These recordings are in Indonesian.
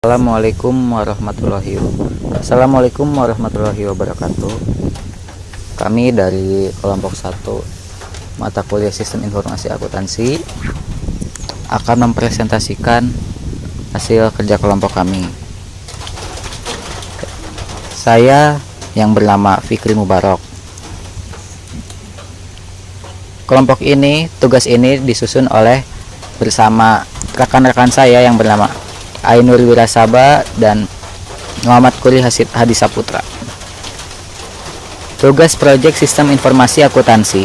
Assalamualaikum warahmatullahi wabarakatuh. Kami dari kelompok 1 mata kuliah Sistem Informasi Akuntansi akan mempresentasikan hasil kerja kelompok kami. Saya yang bernama Fikri Mubarok. Kelompok ini, tugas ini disusun oleh bersama rekan-rekan saya yang bernama Ainur Wirasaba dan Muhammad Kuri Hadi Saputra. Tugas proyek Sistem Informasi Akuntansi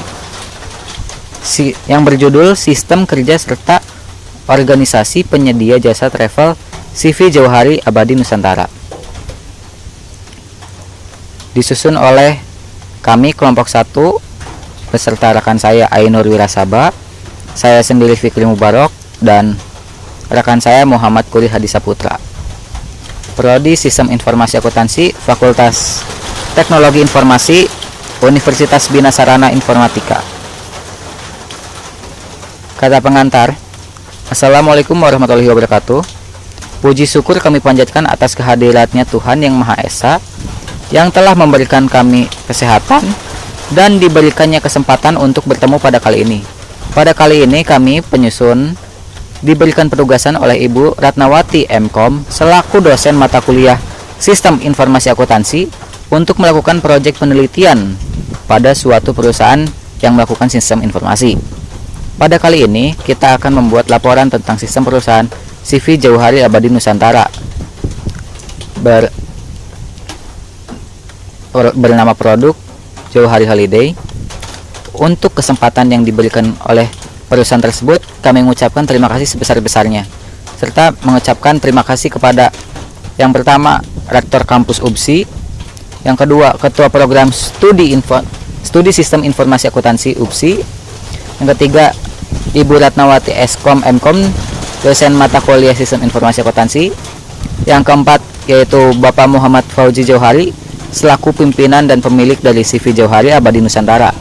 yang berjudul Sistem Kerja serta Organisasi Penyedia Jasa Travel CV Jauhari Abadi Nusantara. Disusun oleh kami kelompok 1 beserta rekan saya Ainur Wirasaba, saya sendiri Fikri Mubarok, dan rekan saya Muhammad Kuri Hadi Saputra. Prodi Sistem Informasi Akuntansi, Fakultas Teknologi Informasi, Universitas Bina Sarana Informatika. Kata pengantar. Assalamualaikum warahmatullahi wabarakatuh. Puji syukur kami panjatkan atas kehadiratnya Tuhan Yang Maha Esa yang telah memberikan kami kesehatan dan diberikannya kesempatan untuk bertemu pada kali ini. Pada kali ini kami penyusun diberikan penugasan oleh Ibu Ratnawati MKom selaku dosen mata kuliah Sistem Informasi Akuntansi untuk melakukan proyek penelitian pada suatu perusahaan yang melakukan sistem informasi. Pada kali ini kita akan membuat laporan tentang sistem perusahaan CV Jauhari Abadi Nusantara bernama produk Jauhari Holiday. Untuk kesempatan yang diberikan oleh perusahaan tersebut, kami mengucapkan terima kasih sebesar-besarnya, serta mengucapkan terima kasih kepada yang pertama Rektor Kampus UPSI, yang kedua Ketua Program Studi Sistem Informasi Akuntansi UPSI, yang ketiga Ibu Ratnawati Eskom MKom dosen mata kuliah Sistem Informasi Akuntansi, yang keempat yaitu Bapak Muhammad Fauzi Jauhari selaku pimpinan dan pemilik dari CV Jauhari Abadi Nusantara,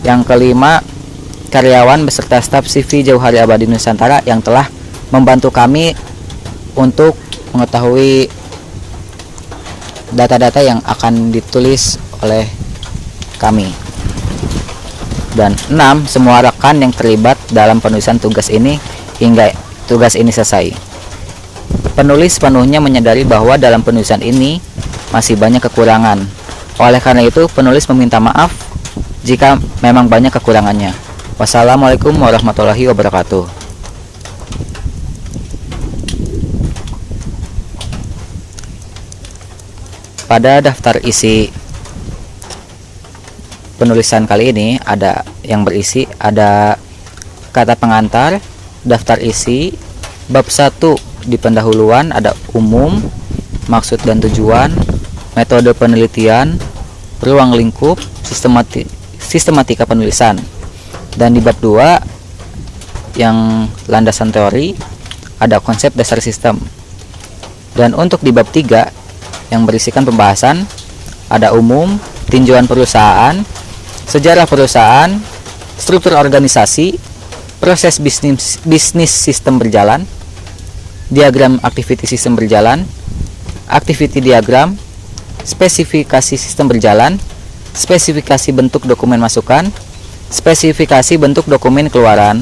yang kelima karyawan beserta staf CV Jauhari Abadi Nusantara yang telah membantu kami untuk mengetahui data-data yang akan ditulis oleh kami. Dan 6, semua rekan yang terlibat dalam penulisan tugas ini hingga tugas ini selesai. Penulis sepenuhnya menyadari bahwa dalam penulisan ini masih banyak kekurangan. Oleh karena itu, penulis meminta maaf jika memang banyak kekurangannya. Wassalamualaikum warahmatullahi wabarakatuh. Pada daftar isi penulisan kali ini ada yang berisi ada kata pengantar, daftar isi, bab 1 di pendahuluan ada umum, maksud dan tujuan, metode penelitian, ruang lingkup, sistematika penulisan. Dan di bab 2 yang landasan teori ada konsep dasar sistem. Dan untuk di bab 3 yang berisikan pembahasan ada umum, tinjauan perusahaan, sejarah perusahaan, struktur organisasi, proses bisnis sistem berjalan, diagram activity sistem berjalan, activity diagram, spesifikasi sistem berjalan, spesifikasi bentuk dokumen masukan, spesifikasi bentuk dokumen keluaran,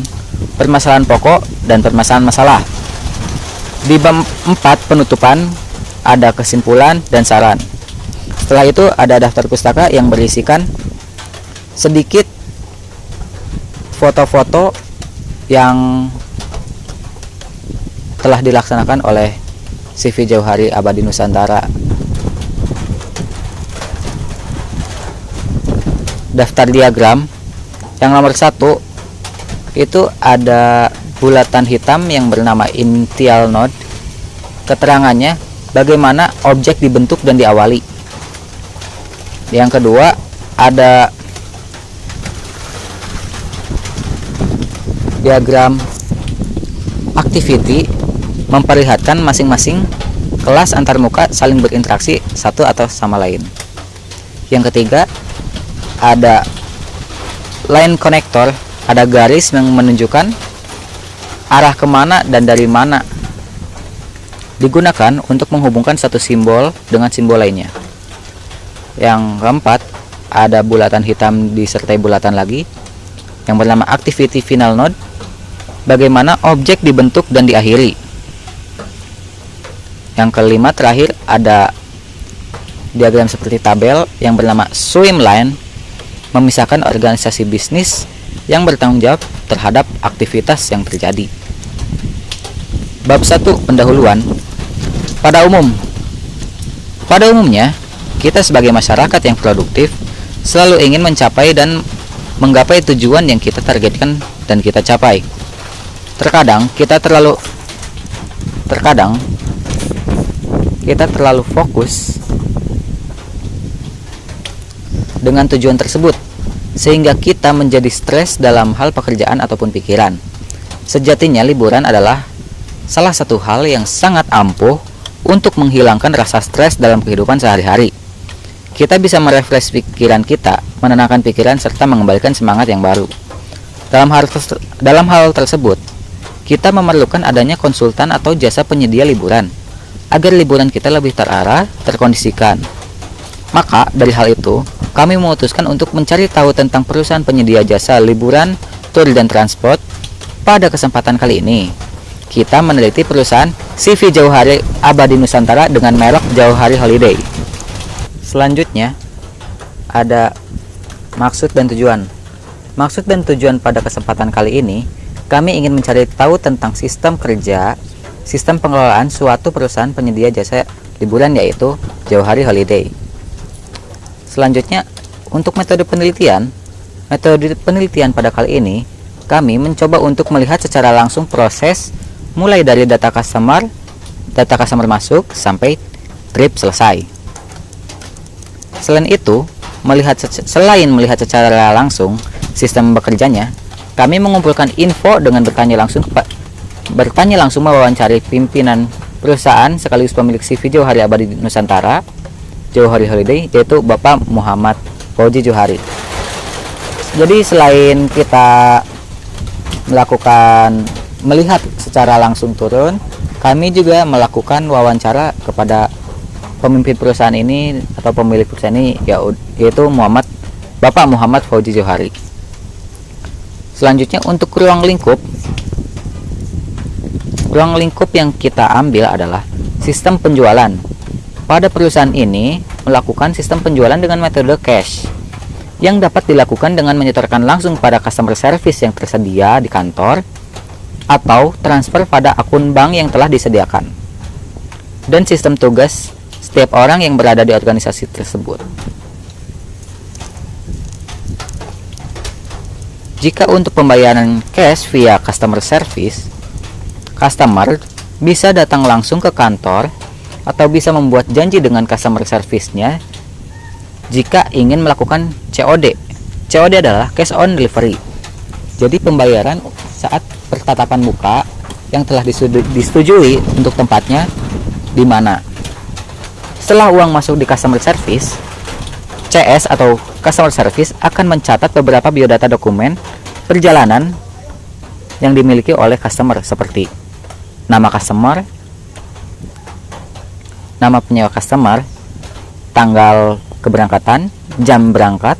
permasalahan pokok, dan permasalahan masalah. Di bab 4 penutupan ada kesimpulan dan saran. Setelah itu ada daftar pustaka yang berisikan sedikit foto-foto yang telah dilaksanakan oleh CV Jauhari Abadi Nusantara. Daftar diagram yang nomor 1 itu ada bulatan hitam yang bernama initial node. Keterangannya bagaimana objek dibentuk dan diawali. Yang kedua ada diagram activity memperlihatkan masing-masing kelas antarmuka saling berinteraksi satu atau sama lain. Yang ketiga ada line connector, ada garis yang menunjukkan arah kemana dan dari mana digunakan untuk menghubungkan satu simbol dengan simbol lainnya. Yang keempat, ada bulatan hitam disertai bulatan lagi yang bernama activity final node, bagaimana objek dibentuk dan diakhiri. Yang kelima terakhir, ada diagram seperti tabel yang bernama swim line, memisahkan organisasi bisnis yang bertanggung jawab terhadap aktivitas yang terjadi. Bab 1, pendahuluan. Pada umumnya, kita sebagai masyarakat yang produktif selalu ingin mencapai dan menggapai tujuan yang kita targetkan dan kita capai. Terkadang kita terlalu fokus dengan tujuan tersebut sehingga kita menjadi stres dalam hal pekerjaan ataupun pikiran. Sejatinya liburan adalah salah satu hal yang sangat ampuh untuk menghilangkan rasa stres dalam kehidupan sehari-hari. Kita bisa merefresh pikiran kita, menenangkan pikiran, serta mengembalikan semangat yang baru. Dalam hal tersebut, kita memerlukan adanya konsultan atau jasa penyedia liburan agar liburan kita lebih terarah, terkondisikan. Maka dari hal itu, kami memutuskan untuk mencari tahu tentang perusahaan penyedia jasa liburan, tur dan transport. Pada kesempatan kali ini, kita meneliti perusahaan CV Jauh Hari Abadi Nusantara dengan merek Jauh Hari Holiday. Selanjutnya, ada maksud dan tujuan. Maksud dan tujuan pada kesempatan kali ini, kami ingin mencari tahu tentang sistem kerja, sistem pengelolaan suatu perusahaan penyedia jasa liburan, yaitu Jauh Hari Holiday. Selanjutnya, untuk metode penelitian pada kali ini, kami mencoba untuk melihat secara langsung proses mulai dari data customer masuk sampai trip selesai. Selain itu, selain melihat secara langsung sistem bekerjanya, kami mengumpulkan info dengan bertanya langsung mewawancari pimpinan perusahaan sekaligus pemilik CV Jauh Hari Abadi Nusantara Jauh Hari Holiday, yaitu Bapak Muhammad Fauzi Johari. Jadi selain kita melihat secara langsung turun, kami juga melakukan wawancara kepada pemimpin perusahaan ini atau pemilik perusahaan ini, yaitu Bapak Muhammad Fauzi Johari. Selanjutnya, untuk ruang lingkup yang kita ambil adalah sistem penjualan. Pada perusahaan ini melakukan sistem penjualan dengan metode cash yang dapat dilakukan dengan menyetorkan langsung pada customer service yang tersedia di kantor atau transfer pada akun bank yang telah disediakan, dan sistem tugas setiap orang yang berada di organisasi tersebut. Jika untuk pembayaran cash via customer service, customer bisa datang langsung ke kantor atau bisa membuat janji dengan customer service-nya jika ingin melakukan COD. COD adalah cash on delivery. Jadi pembayaran saat pertatapan muka yang telah disetujui untuk tempatnya di mana. Setelah uang masuk di customer service, CS atau customer service akan mencatat beberapa biodata dokumen perjalanan yang dimiliki oleh customer, seperti nama customer, nama penyewa customer, tanggal keberangkatan, jam berangkat,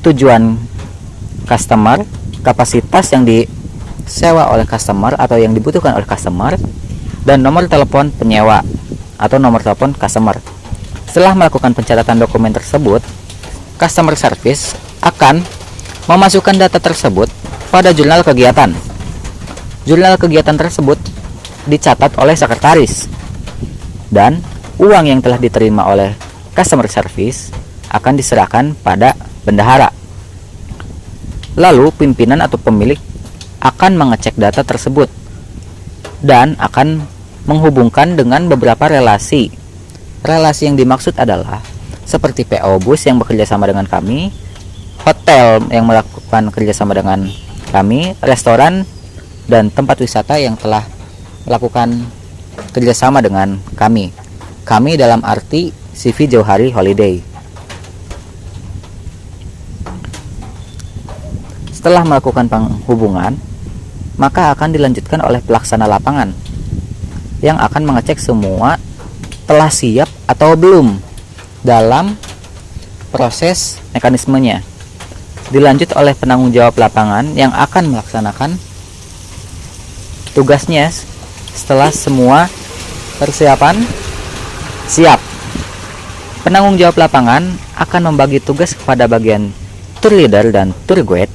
tujuan customer, kapasitas yang disewa oleh customer atau yang dibutuhkan oleh customer, dan nomor telepon penyewa atau nomor telepon customer. Setelah melakukan pencatatan dokumen tersebut, customer service akan memasukkan data tersebut pada jurnal kegiatan. Jurnal kegiatan tersebut dicatat oleh sekretaris, dan uang yang telah diterima oleh customer service akan diserahkan pada bendahara. Lalu pimpinan atau pemilik akan mengecek data tersebut dan akan menghubungkan dengan beberapa relasi. Relasi yang dimaksud adalah seperti PO Bus yang bekerja sama dengan kami, hotel yang melakukan kerjasama dengan kami, restoran, dan tempat wisata yang telah melakukan kerjasama dengan kami. Kami dalam arti CV Jauh Hari Holiday. Setelah melakukan penghubungan, maka akan dilanjutkan oleh pelaksana lapangan. yang akan mengecek semua telah siap atau belum dalam proses mekanismenya. Dilanjut oleh penanggung jawab lapangan yang akan melaksanakan tugasnya setelah semua persiapan siap. Penanggung jawab lapangan akan membagi tugas kepada bagian tour leader dan tour guide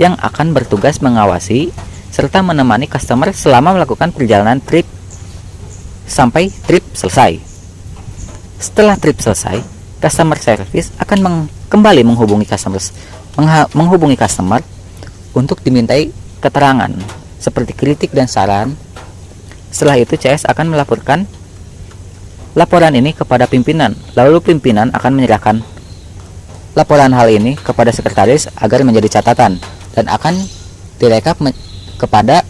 yang akan bertugas mengawasi serta menemani customer selama melakukan perjalanan trip sampai trip selesai. Setelah trip selesai, customer service akan kembali menghubungi customer untuk dimintai keterangan seperti kritik dan saran. Setelah itu CS akan melaporkan laporan ini kepada pimpinan, lalu pimpinan akan menyerahkan laporan hal ini kepada sekretaris agar menjadi catatan dan akan direkap kepada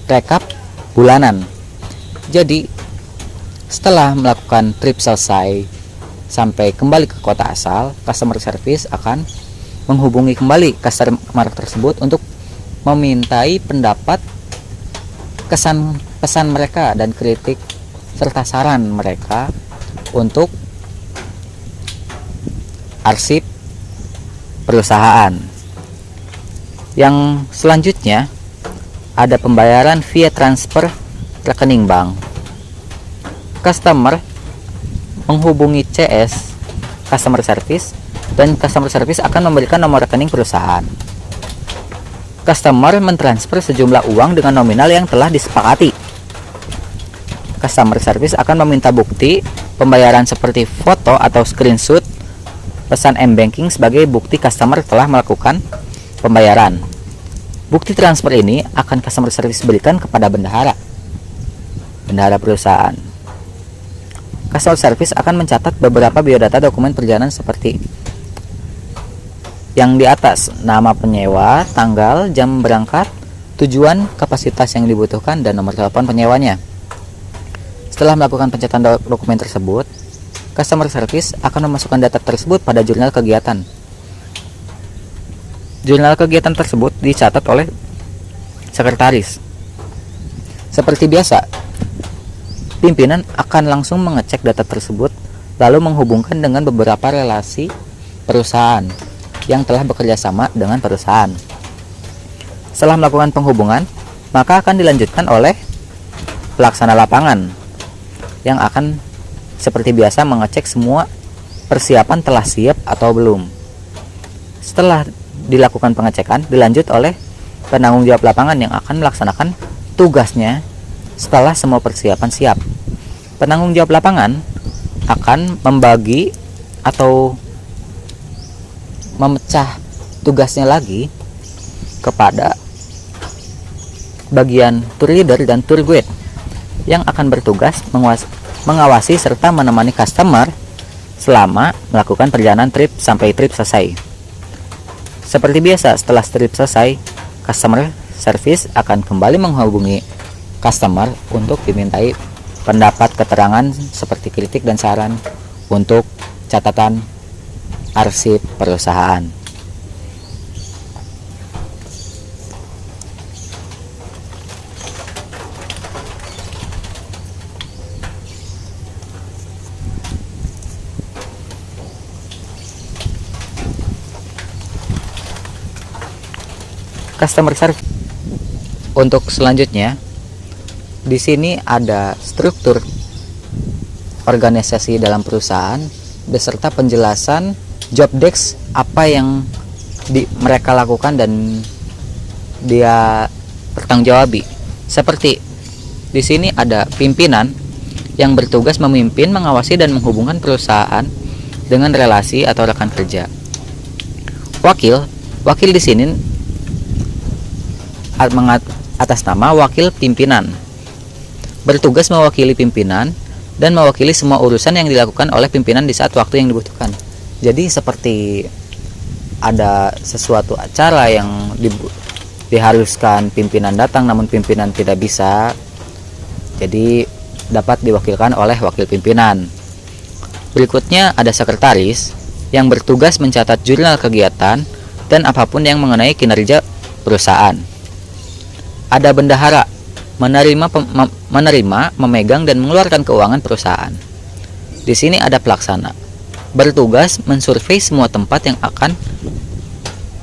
rekap bulanan. Jadi setelah melakukan trip selesai sampai kembali ke kota asal, customer service akan menghubungi kembali customer tersebut untuk memintai pendapat, kesan pesan mereka dan kritik serta saran mereka untuk arsip perusahaan. Yang selanjutnya ada pembayaran via transfer rekening bank. Customer menghubungi CS customer service dan customer service akan memberikan nomor rekening perusahaan. Customer mentransfer sejumlah uang dengan nominal yang telah disepakati. Customer service akan meminta bukti pembayaran seperti foto atau screenshot pesan m-banking sebagai bukti customer telah melakukan pembayaran. Bukti transfer ini akan customer service berikan kepada bendahara perusahaan. Customer service akan mencatat beberapa biodata dokumen perjalanan seperti yang di atas: nama penyewa, tanggal, jam berangkat, tujuan, kapasitas yang dibutuhkan, dan nomor telepon penyewanya. Setelah melakukan pencatatan dokumen tersebut, customer service akan memasukkan data tersebut pada jurnal kegiatan. Jurnal kegiatan tersebut dicatat oleh sekretaris. Seperti biasa, pimpinan akan langsung mengecek data tersebut lalu menghubungkan dengan beberapa relasi perusahaan yang telah bekerja sama dengan perusahaan. Setelah melakukan penghubungan, maka akan dilanjutkan oleh pelaksana lapangan yang akan seperti biasa mengecek semua persiapan telah siap atau belum. Setelah dilakukan pengecekan, dilanjut oleh penanggung jawab lapangan yang akan melaksanakan tugasnya setelah semua persiapan siap. Penanggung jawab lapangan akan membagi atau memecah tugasnya lagi kepada bagian tour leader dan tour guide yang akan bertugas mengawasi serta menemani customer selama melakukan perjalanan trip sampai trip selesai. Seperti biasa, setelah trip selesai, customer service akan kembali menghubungi customer untuk dimintai pendapat, keterangan seperti kritik dan saran untuk catatan arsip perusahaan. Customer service. Untuk selanjutnya, di sini ada struktur organisasi dalam perusahaan beserta penjelasan job desk apa yang mereka lakukan dan dia bertanggung Seperti di sini ada pimpinan yang bertugas memimpin, mengawasi dan menghubungkan perusahaan dengan relasi atau rekan kerja. Wakil di sini atas nama wakil pimpinan, bertugas mewakili pimpinan dan mewakili semua urusan yang dilakukan oleh pimpinan di saat waktu yang dibutuhkan. Jadi seperti ada sesuatu acara yang diharuskan pimpinan datang namun pimpinan tidak bisa, jadi dapat diwakilkan oleh wakil pimpinan. Berikutnya ada sekretaris yang bertugas mencatat jurnal kegiatan dan apapun yang mengenai kinerja perusahaan. Ada bendahara menerima, memegang dan mengeluarkan keuangan perusahaan. Di sini ada pelaksana, bertugas mensurvei semua tempat yang akan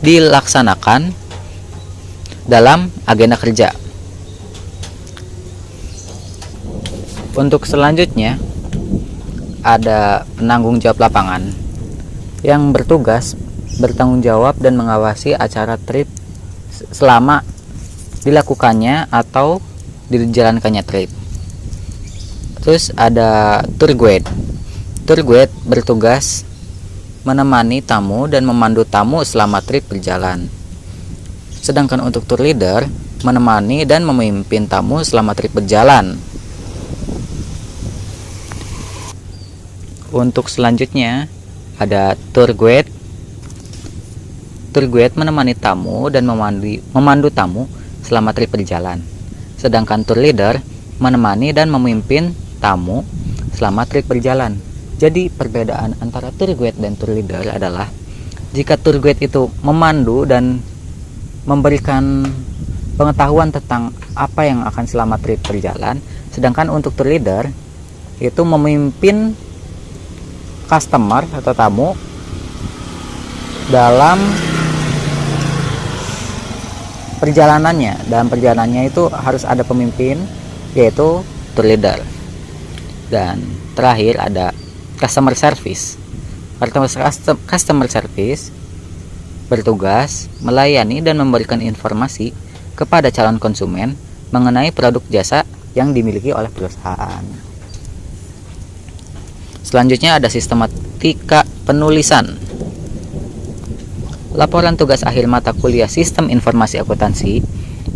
dilaksanakan dalam agenda kerja. Untuk selanjutnya ada penanggung jawab lapangan yang bertugas bertanggung jawab dan mengawasi acara trip selama dilakukannya atau dijalankannya trip. Terus ada tour guide. Tour guide bertugas menemani tamu dan memandu tamu selama trip berjalan. Sedangkan untuk tour leader menemani dan memimpin tamu selama trip berjalan. Untuk selanjutnya ada tour guide. Tour guide menemani tamu dan memandu tamu selama trip berjalan. Sedangkan tour leader menemani dan memimpin tamu selama trip berjalan. Jadi perbedaan antara tour guide dan tour leader adalah jika tour guide itu memandu dan memberikan pengetahuan tentang apa yang akan selama trip berjalan, sedangkan untuk tour leader itu memimpin customer atau tamu dalam perjalanannya. Dalam perjalanannya itu harus ada pemimpin, yaitu tour leader. Dan terakhir ada customer service. Customer service bertugas melayani dan memberikan informasi kepada calon konsumen mengenai produk jasa yang dimiliki oleh perusahaan. Selanjutnya ada sistematika penulisan. Laporan tugas akhir mata kuliah Sistem Informasi Akuntansi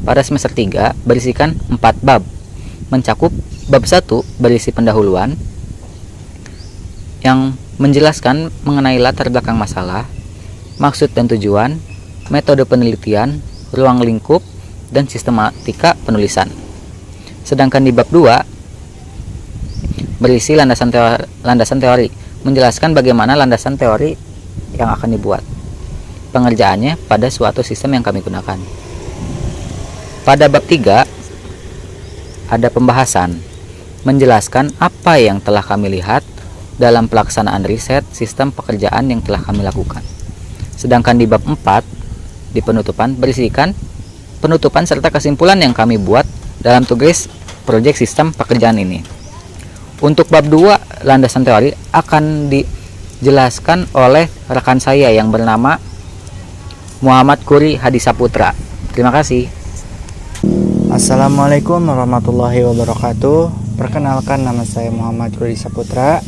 pada semester 3 berisikan 4 bab, mencakup bab 1 berisi pendahuluan yang menjelaskan mengenai latar belakang masalah, maksud dan tujuan, metode penelitian, ruang lingkup, dan sistematika penulisan. Sedangkan di bab 2 berisi landasan teori, menjelaskan bagaimana landasan teori yang akan dibuat, pengerjaannya pada suatu sistem yang kami gunakan. Pada bab 3 ada pembahasan, menjelaskan apa yang telah kami lihat dalam pelaksanaan riset sistem pekerjaan yang telah kami lakukan. Sedangkan di bab 4 di penutupan berisikan penutupan serta kesimpulan yang kami buat dalam tugas proyek sistem pekerjaan ini. Untuk bab 2 landasan teori akan dijelaskan oleh rekan saya yang bernama Muhammad Kuri Hadisaputra. Terima kasih. Assalamualaikum warahmatullahi wabarakatuh. Perkenalkan, nama saya Muhammad Kuri Saputra.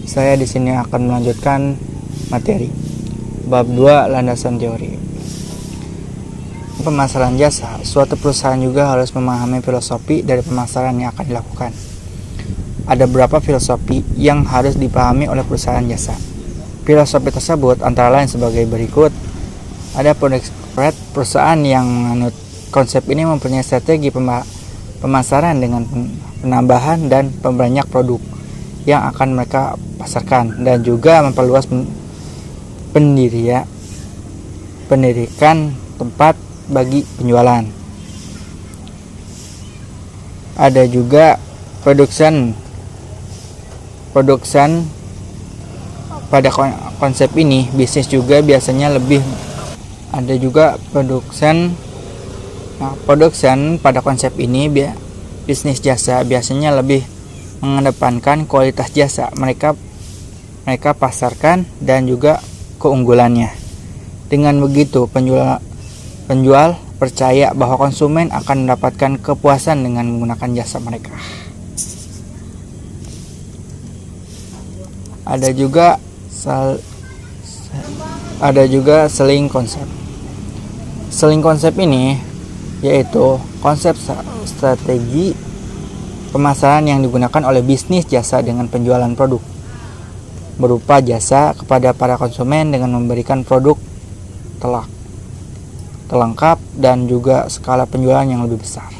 Saya di sini akan melanjutkan materi bab 2 landasan teori. Pemasaran jasa. Suatu perusahaan juga harus memahami filosofi dari pemasaran yang akan dilakukan. Ada beberapa filosofi yang harus dipahami oleh perusahaan jasa. Filosofi tersebut antara lain sebagai berikut. Ada perusahaan yang menganut konsep ini mempunyai strategi pemasaran dengan penambahan dan memperbanyak produk yang akan mereka pasarkan, dan juga memperluas pendirikan tempat bagi penjualan. Ada juga production pada konsep ini bisnis juga biasanya lebih ada juga production pada konsep ini bisnis jasa biasanya lebih mengedepankan kualitas jasa mereka pasarkan dan juga keunggulannya. Dengan begitu penjual percaya bahwa konsumen akan mendapatkan kepuasan dengan menggunakan jasa mereka. Ada juga selling konsep. Selling konsep ini yaitu konsep strategi pemasaran yang digunakan oleh bisnis jasa dengan penjualan produk berupa jasa kepada para konsumen dengan memberikan produk terlengkap dan juga skala penjualan yang lebih besar.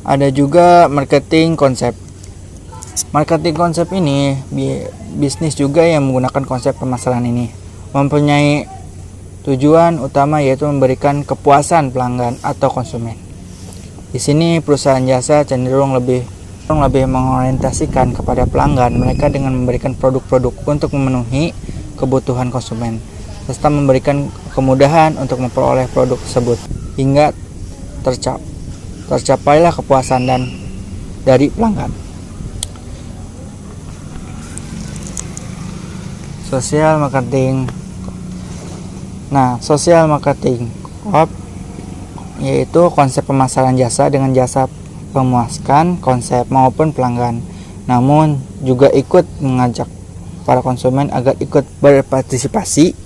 Ada juga marketing konsep. Marketing konsep ini bisnis juga yang menggunakan konsep pemasaran ini mempunyai Tujuan utama yaitu memberikan kepuasan pelanggan atau konsumen. Di sini perusahaan jasa cenderung lebih mengorientasikan kepada pelanggan mereka dengan memberikan produk-produk untuk memenuhi kebutuhan konsumen, serta memberikan kemudahan untuk memperoleh produk tersebut hingga tercapailah kepuasan dari pelanggan. Sosial marketing. Nah, sosial marketing yaitu konsep pemasaran jasa dengan jasa memuaskan konsep maupun pelanggan, namun juga ikut mengajak para konsumen agar ikut berpartisipasi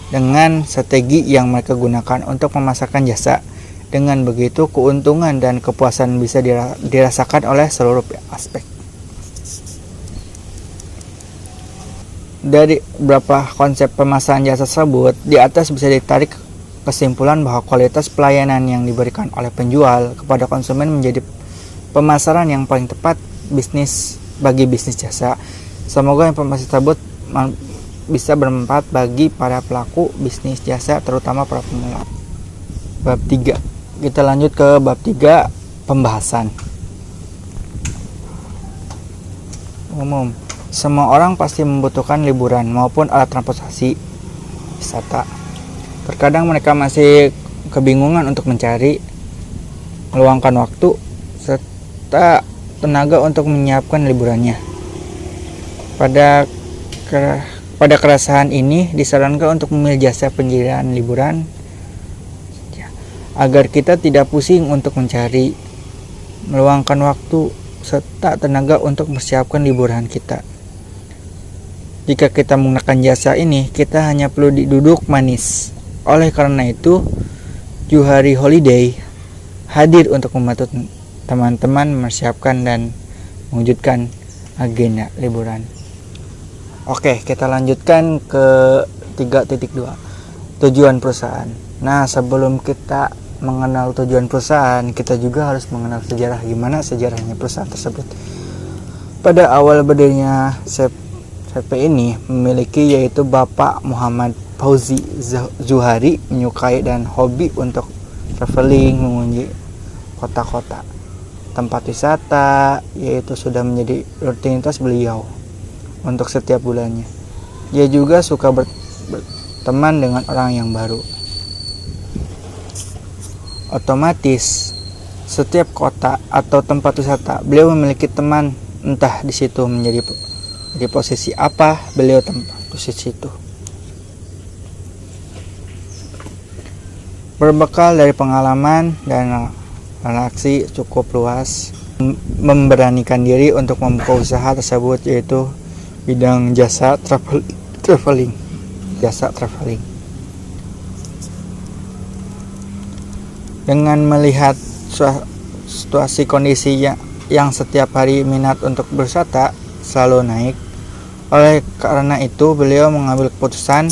dengan strategi yang mereka gunakan untuk memasarkan jasa. Dengan begitu, keuntungan dan kepuasan bisa dirasakan oleh seluruh aspek. Dari beberapa konsep pemasaran jasa tersebut, di atas bisa ditarik kesimpulan bahwa kualitas pelayanan yang diberikan oleh penjual kepada konsumen menjadi pemasaran yang paling tepat bagi bisnis jasa. Semoga informasi tersebut bisa bermanfaat bagi para pelaku bisnis jasa, terutama para pemula. Bab 3. Kita lanjut ke bab 3, pembahasan. Umum. Semua orang pasti membutuhkan liburan maupun alat transportasi wisata. Terkadang mereka masih kebingungan untuk mencari, meluangkan waktu, serta tenaga untuk menyiapkan liburannya. Pada keresahan ini disarankan untuk memilih jasa penyediaan liburan agar kita tidak pusing untuk mencari, meluangkan waktu, serta tenaga untuk mempersiapkan liburan kita. Jika kita menggunakan jasa ini, kita hanya perlu duduk manis. Oleh karena itu, Juhari Holiday hadir untuk membantu teman-teman mempersiapkan dan mewujudkan agenda liburan. Oke, kita lanjutkan ke 3.2, tujuan perusahaan. Nah, sebelum kita mengenal tujuan perusahaan, kita juga harus mengenal sejarah, gimana sejarahnya perusahaan tersebut. Pada awal berdirinya CP ini memiliki yaitu Bapak Muhammad Fauzi Zuhari menyukai dan hobi untuk traveling, mengunjungi kota-kota, tempat wisata, yaitu sudah menjadi rutinitas beliau untuk setiap bulannya. Dia juga suka berteman dengan orang yang baru. Otomatis setiap kota atau tempat wisata beliau memiliki teman, entah di situ menjadi di posisi apa beliau tempat di situ. Berbekal dari pengalaman dan relasi cukup luas, memberanikan diri untuk membuka usaha tersebut, yaitu bidang jasa traveling. Dengan melihat situasi kondisi yang setiap hari minat untuk berwisata selalu naik, oleh karena itu beliau mengambil keputusan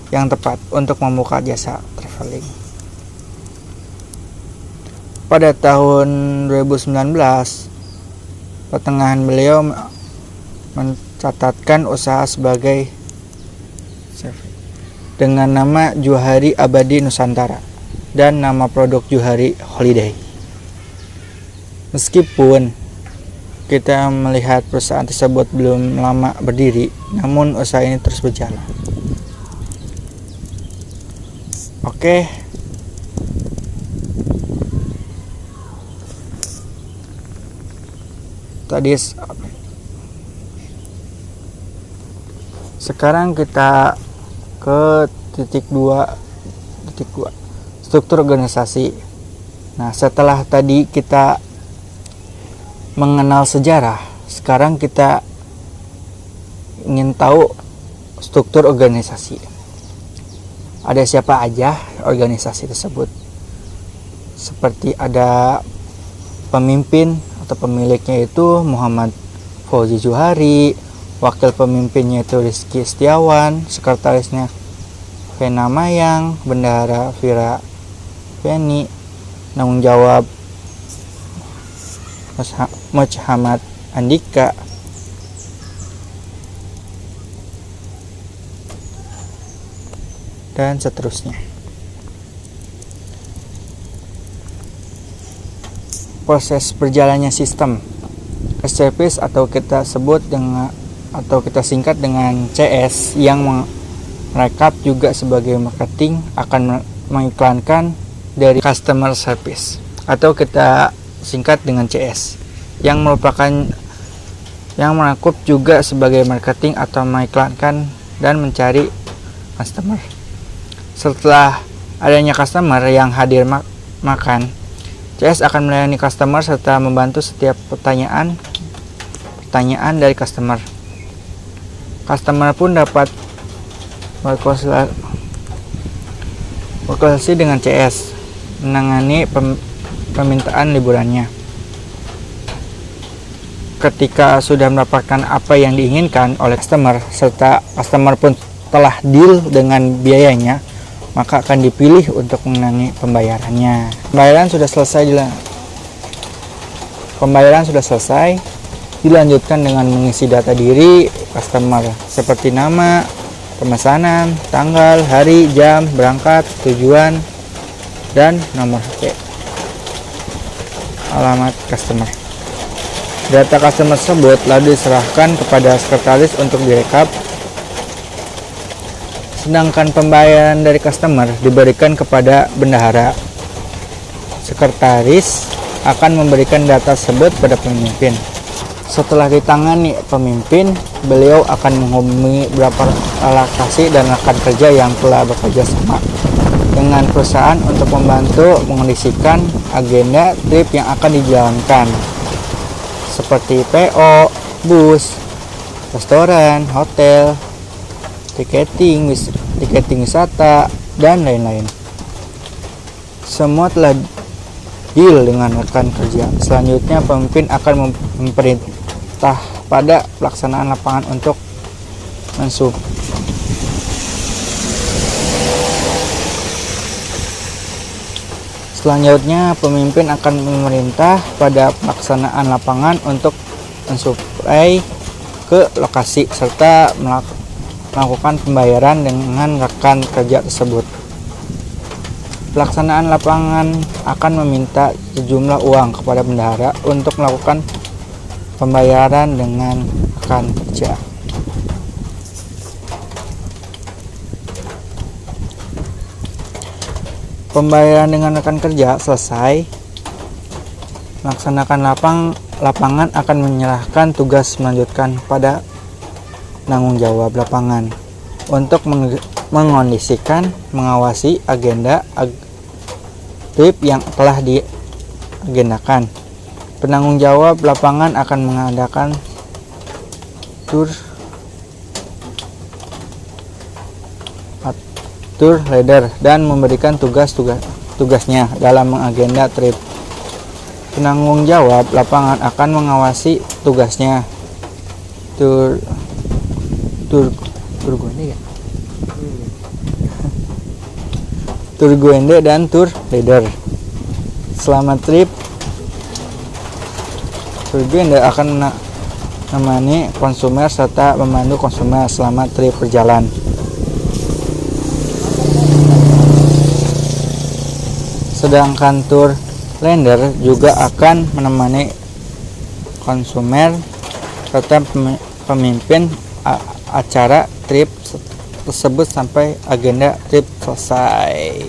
yang tepat untuk membuka jasa traveling. Pada tahun 2019, pertengahan beliau mencatatkan usaha sebagai dengan nama Juhari Abadi Nusantara dan nama produk Juhari Holiday. Meskipun kita melihat perusahaan tersebut belum lama berdiri, namun usaha ini terus berjalan. Oke. Sekarang kita ke titik 2, struktur organisasi. Nah, setelah tadi kita mengenal sejarah, sekarang kita ingin tahu struktur organisasi. Ada siapa aja organisasi tersebut? Seperti ada pemimpin atau pemiliknya itu Muhammad Fauzi Zuhari, wakil pemimpinnya itu Rizky Setiawan, sekretarisnya Vena Mayang, bendahara Vira Feni, tanggung jawab Muhammad Andika. dan seterusnya. Proses berjalannya sistem service atau kita singkat dengan CS yang merekap juga sebagai marketing akan mengiklankan dari customer service atau kita singkat dengan CS yang mencakup juga sebagai marketing atau mengiklankan dan mencari customer. Setelah adanya customer yang hadir makan, CS akan melayani customer serta membantu setiap pertanyaan dari customer. Customer pun dapat berkonsultasi dengan CS, menangani permintaan liburannya. Ketika sudah mendapatkan apa yang diinginkan oleh customer, serta customer pun telah deal dengan biayanya, maka akan dipilih untuk menangani pembayarannya. Pembayaran sudah selesai, dilanjutkan dengan mengisi data diri customer seperti nama, pemesanan, tanggal, hari, jam, berangkat, tujuan, dan nomor HP. Alamat customer. Data customer tersebut lalu diserahkan kepada sekretaris untuk direkap. Sedangkan pembayaran dari customer diberikan kepada bendahara. Sekretaris akan memberikan data tersebut pada pemimpin. Setelah ditangani pemimpin, beliau akan menghubungi beberapa alokasi dan rekan kerja yang telah bekerja sama dengan perusahaan untuk membantu mengondisikan agenda trip yang akan dijalankan, seperti PO, bus, restoran, hotel, tiketing wisata, dan lain-lain. Semua telah deal dengan rekan kerja. Selanjutnya pemimpin akan memerintah pada pelaksanaan lapangan untuk mensup. Selanjutnya pemimpin akan memerintah pada pelaksanaan lapangan untuk mensuplai ke lokasi serta melakukan pembayaran dengan rekan kerja tersebut. Pelaksanaan lapangan akan meminta sejumlah uang kepada bendahara untuk melakukan pembayaran dengan rekan kerja. Pembayaran dengan rekan kerja selesai, melaksanakan lapangan akan menyerahkan tugas melanjutkan pada penanggung jawab lapangan untuk mengondisikan, mengawasi agenda trip yang telah diagendakan. Penanggung jawab lapangan akan mengadakan tour leader dan memberikan tugasnya dalam mengagenda trip. Penanggung jawab lapangan akan mengawasi tugasnya tour guende dan tour leader. Selama trip, tour guende akan menemani konsumer serta memandu konsumer selama trip berjalan. Sedangkan tour leader juga akan menemani konsumer serta pemimpin acara trip tersebut sampai agenda trip selesai.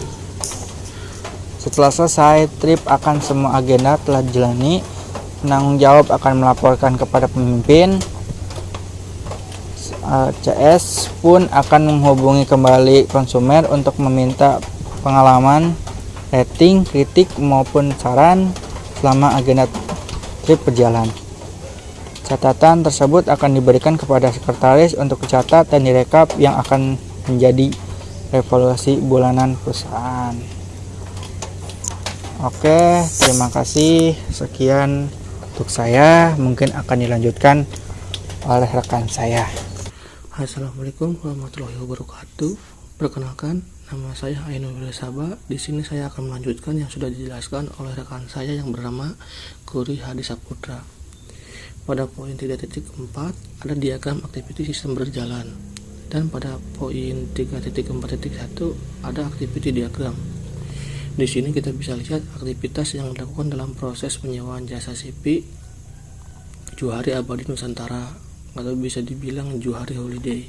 Setelah selesai trip akan semua agenda telah dijalani, penanggung jawab akan melaporkan kepada pemimpin. CS pun akan menghubungi kembali konsumer untuk meminta pengalaman, rating, kritik maupun saran selama agenda trip berjalan. Catatan tersebut akan diberikan kepada sekretaris untuk dicatat dan direkap yang akan menjadi evaluasi bulanan perusahaan. Oke, terima kasih. Sekian untuk saya. Mungkin akan dilanjutkan oleh rekan saya. Assalamualaikum warahmatullahi wabarakatuh. Perkenalkan, nama saya Ainul Saba. Di sini saya akan melanjutkan yang sudah dijelaskan oleh rekan saya yang bernama Kuri Hadi Saputra. Pada poin 3.4 ada diagram aktiviti sistem berjalan. Dan pada poin 3.4.1 ada activity diagram. Di sini kita bisa lihat aktivitas yang dilakukan dalam proses penyewaan jasa CP Johari Abadi Nusantara, atau bisa dibilang Johari Holiday.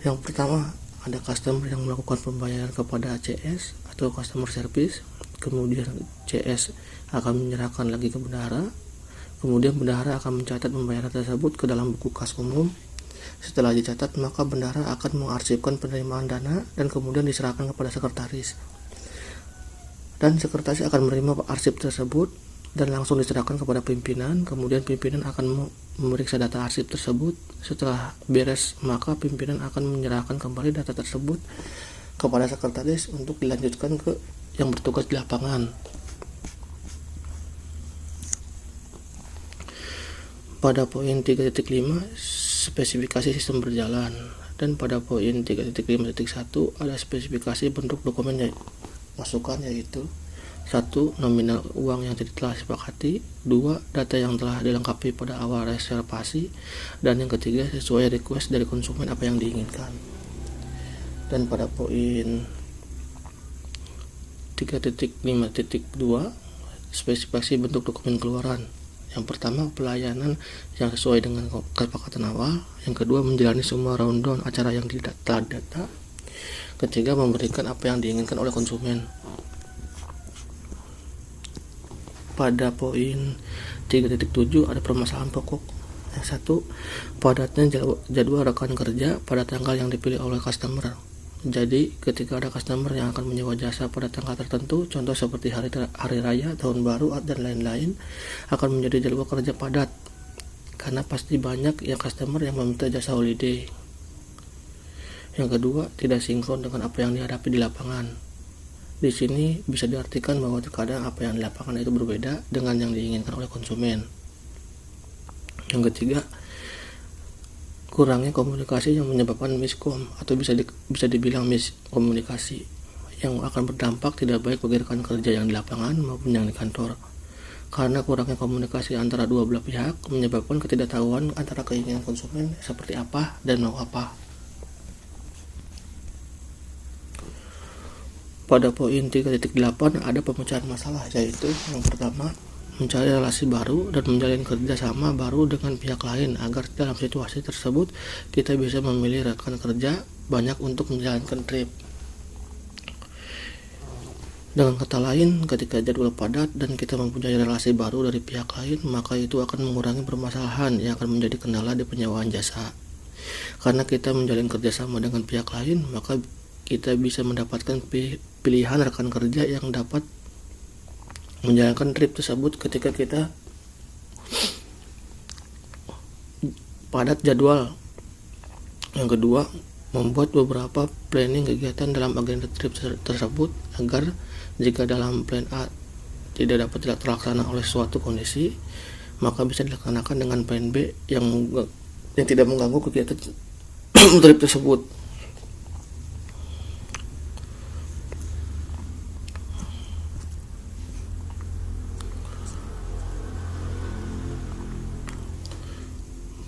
Yang pertama, ada customer yang melakukan pembayaran kepada CS atau customer service, kemudian CS akan menyerahkan lagi ke bendahara, kemudian bendahara akan mencatat pembayaran tersebut ke dalam buku kas umum. Setelah dicatat, maka bendahara akan mengarsipkan penerimaan dana dan kemudian diserahkan kepada sekretaris. Dan sekretaris akan menerima arsip tersebut dan langsung diserahkan kepada pimpinan. Kemudian pimpinan akan memeriksa data arsip tersebut. Setelah beres, maka pimpinan akan menyerahkan kembali data tersebut kepada sekretaris untuk dilanjutkan ke yang bertugas di lapangan. Pada poin 3.5, spesifikasi sistem berjalan. Dan pada poin 3.5.1 ada spesifikasi bentuk dokumen masukan, yaitu 1. Nominal uang yang telah disepakati, 2. Data yang telah dilengkapi pada awal reservasi, dan yang ketiga sesuai request dari konsumen apa yang diinginkan. Dan pada poin 3.5.2 spesifikasi bentuk dokumen keluaran. Yang pertama, pelayanan yang sesuai dengan kesepakatan awal. Yang kedua, menjalani semua rundown acara yang telah didata. Ketiga, memberikan apa yang diinginkan oleh konsumen. Pada poin 3.7 ada permasalahan pokok. Yang 1, padatnya jadwal rekan kerja pada tanggal yang dipilih oleh customer. Jadi, ketika ada customer yang akan menyewa jasa pada tanggal tertentu, contoh seperti hari raya, tahun baru, dan lain-lain, akan menjadi jadwal kerja padat. Karena pasti banyak yang customer yang meminta jasa holiday. Yang kedua, tidak sinkron dengan apa yang dihadapi di lapangan. Di sini bisa diartikan bahwa terkadang apa yang di lapangan itu berbeda dengan yang diinginkan oleh konsumen. Yang ketiga, kurangnya komunikasi yang menyebabkan miskom atau bisa dibilang miskomunikasi yang akan berdampak tidak baik bagi rekan kerja yang di lapangan maupun yang di kantor. Karena kurangnya komunikasi antara dua belah pihak menyebabkan ketidaktahuan antara keinginan konsumen seperti apa dan mau apa. Pada poin 3.8 ada pemecahan masalah, yaitu yang pertama, mencari relasi baru dan menjalin kerjasama baru dengan pihak lain agar dalam situasi tersebut kita bisa memilih rekan kerja banyak untuk menjalankan trip. Dengan kata lain, ketika jadwal padat dan kita mempunyai relasi baru dari pihak lain, maka itu akan mengurangi permasalahan yang akan menjadi kendala di penyewaan jasa. Karena kita menjalin kerjasama dengan pihak lain, maka kita bisa mendapatkan pilihan rekan kerja yang dapat menjalankan trip tersebut ketika kita padat jadwal. Yang kedua, membuat beberapa planning kegiatan dalam agenda trip tersebut agar jika dalam plan A tidak dapat terlaksana oleh suatu kondisi, maka bisa dilaksanakan dengan plan B yang tidak mengganggu kegiatan trip tersebut.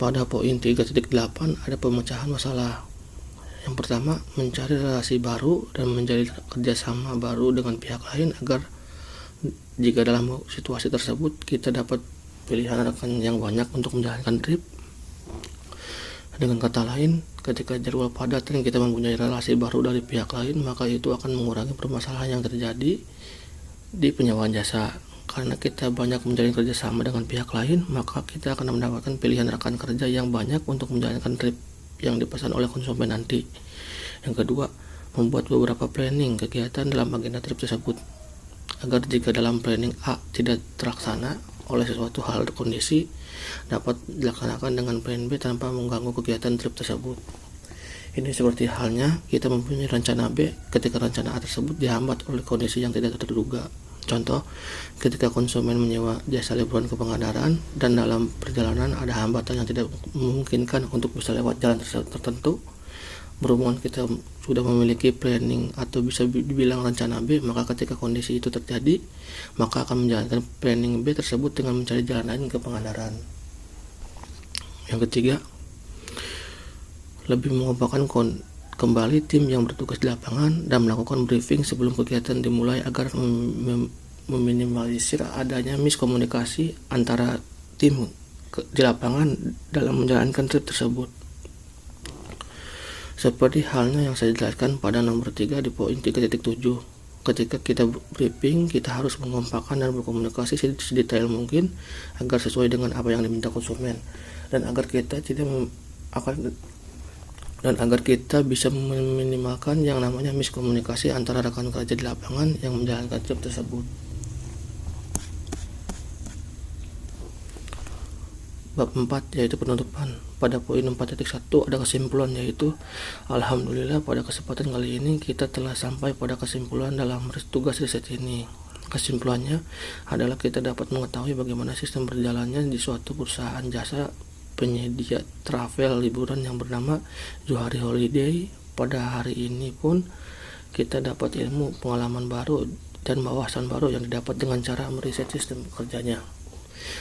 Pada poin 3.8 ada pemecahan masalah. Yang pertama, mencari relasi baru dan menjalin kerjasama baru dengan pihak lain agar jika dalam situasi tersebut kita dapat pilihan rekan yang banyak untuk menjalankan trip. Dengan kata lain, ketika jadwal padat dan kita mempunyai relasi baru dari pihak lain, maka itu akan mengurangi permasalahan yang terjadi di penyewaan jasa. Karena kita banyak menjalin kerjasama dengan pihak lain, maka kita akan mendapatkan pilihan rekan kerja yang banyak untuk menjalankan trip yang dipesan oleh konsumen nanti. Yang kedua, membuat beberapa planning kegiatan dalam agenda trip tersebut agar jika dalam planning A tidak terlaksana oleh sesuatu hal atau kondisi, dapat dilaksanakan dengan plan B tanpa mengganggu kegiatan trip tersebut. Ini seperti halnya kita mempunyai rencana B ketika rencana A tersebut dihambat oleh kondisi yang tidak terduga. Contoh, ketika konsumen menyewa jasa liburan ke Pangandaran dan dalam perjalanan ada hambatan yang tidak memungkinkan untuk bisa lewat jalan tertentu, berhubungan kita sudah memiliki planning atau bisa dibilang rencana B, maka ketika kondisi itu terjadi, maka akan menjalankan planning B tersebut dengan mencari jalan lain ke Pangandaran. Yang ketiga, lebih mengobarkan kembali tim yang bertugas di lapangan dan melakukan briefing sebelum kegiatan dimulai agar meminimalisir adanya miskomunikasi antara tim di lapangan dalam menjalankan trip tersebut. Seperti halnya yang saya jelaskan pada nomor 3 di poin 3.7. Ketika kita briefing, kita harus mengompakkan dan berkomunikasi sedetail mungkin agar sesuai dengan apa yang diminta konsumen dan agar kita bisa meminimalkan yang namanya miskomunikasi antara rekan kerja di lapangan yang menjalankan job tersebut. Bab 4 yaitu penutupan. Pada poin 4.1 ada kesimpulan, yaitu alhamdulillah pada kesempatan kali ini kita telah sampai pada kesimpulan dalam tugas riset ini. Kesimpulannya adalah kita dapat mengetahui bagaimana sistem berjalannya di suatu perusahaan jasa penyedia travel liburan yang bernama Johari Holiday. Pada hari ini pun kita dapat ilmu, pengalaman baru, dan wawasan baru yang didapat dengan cara meriset sistem kerjanya.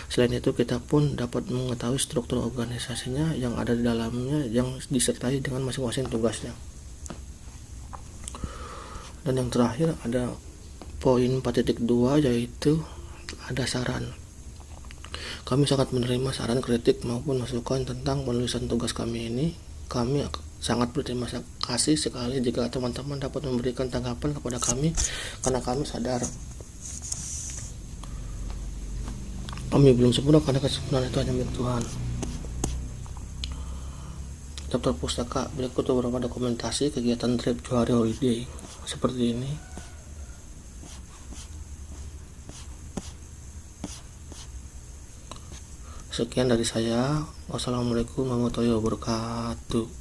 Selain itu, kita pun dapat mengetahui struktur organisasinya yang ada di dalamnya yang disertai dengan masing-masing tugasnya. Dan yang terakhir ada poin 4.2 yaitu ada saran. Kami sangat menerima saran, kritik maupun masukan tentang penulisan tugas kami ini. Kami sangat berterima kasih sekali jika teman-teman dapat memberikan tanggapan kepada kami, karena kami sadar kami belum sempurna karena kesempurnaan itu hanya milik Tuhan. Daftar pustaka berikut beberapa dokumentasi kegiatan trip Johari Holiday seperti ini. Sekian dari saya. Wassalamualaikum warahmatullahi wabarakatuh.